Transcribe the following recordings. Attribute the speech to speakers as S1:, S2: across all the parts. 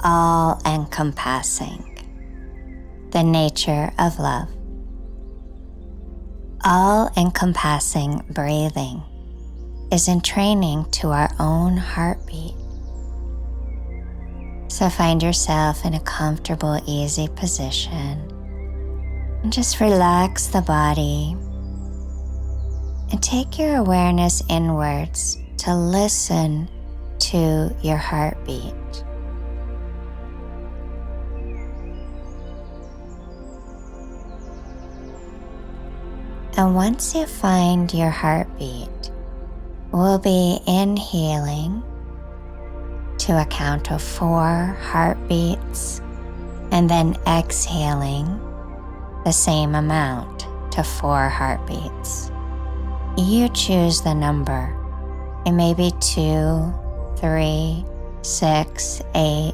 S1: all encompassing, the nature of love. All encompassing breathing is in training to our own heartbeat. So find yourself in a comfortable, easy position and just relax the body and take your awareness inwards to listen to your heartbeat. And once you find your heartbeat, we'll be inhaling to a count of 4 heartbeats and then exhaling the same amount to 4 heartbeats. You choose the number. It may be 2, 3, 6, 8.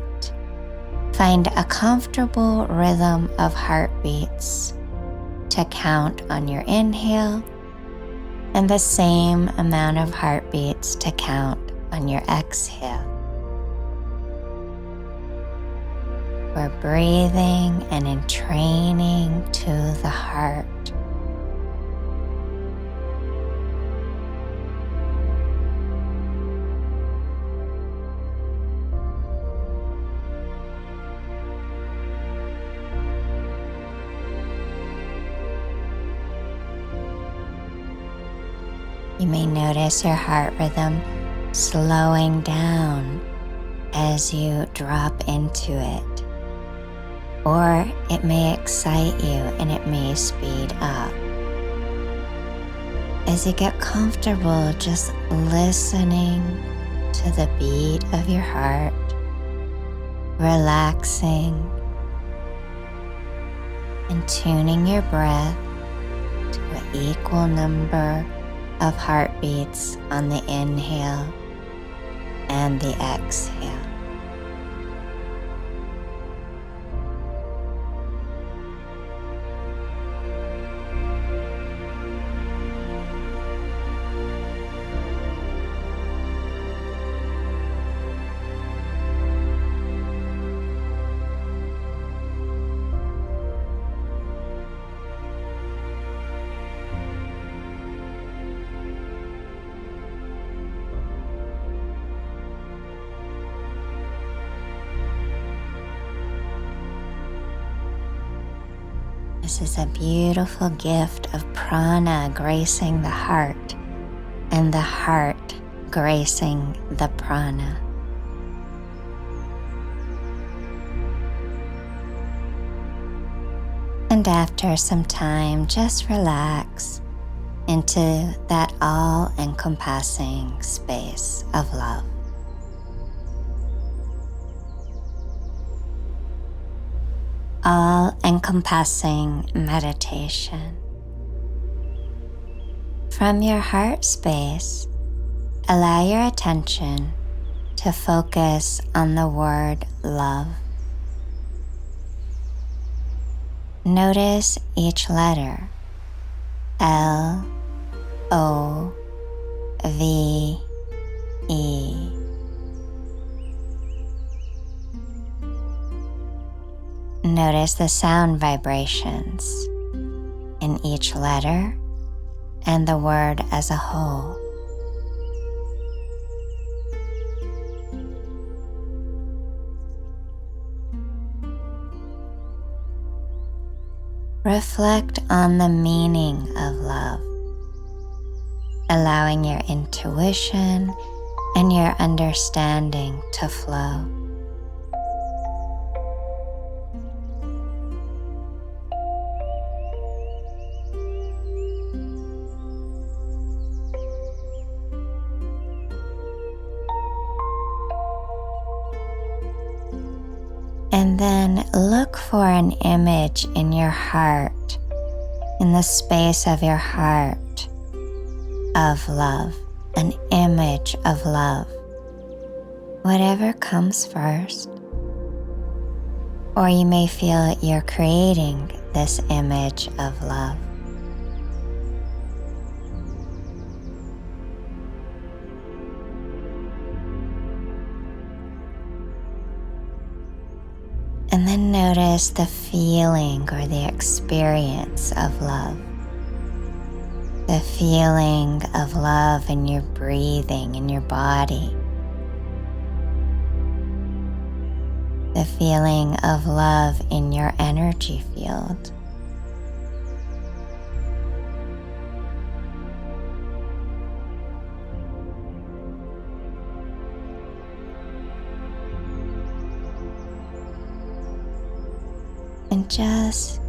S1: Find a comfortable rhythm of heartbeats to count on your inhale and the same amount of heartbeats to count on your exhale. We're breathing and entraining to the heart. You may notice your heart rhythm slowing down as you drop into it, or it may excite you and it may speed up. As you get comfortable just listening to the beat of your heart, relaxing and tuning your breath to an equal number of heartbeats on the inhale and the exhale. This is a beautiful gift of prana gracing the heart and the heart gracing the prana. And after some time, just relax into that all-encompassing space of love. All-encompassing meditation. From your heart space, allow your attention to focus on the word love. Notice each letter, L, O, V, E. Notice the sound vibrations in each letter and the word as a whole. Reflect on the meaning of love, allowing your intuition and your understanding to flow. And then look for an image in your heart, in the space of your heart, of love, an image of love. Whatever comes first. Or you may feel you're creating this image of love. notice the feeling or the experience of love. The feeling of love in your breathing, in your body. The feeling of love in your energy field. And just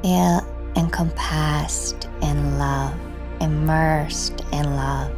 S1: feel encompassed in love, immersed in love.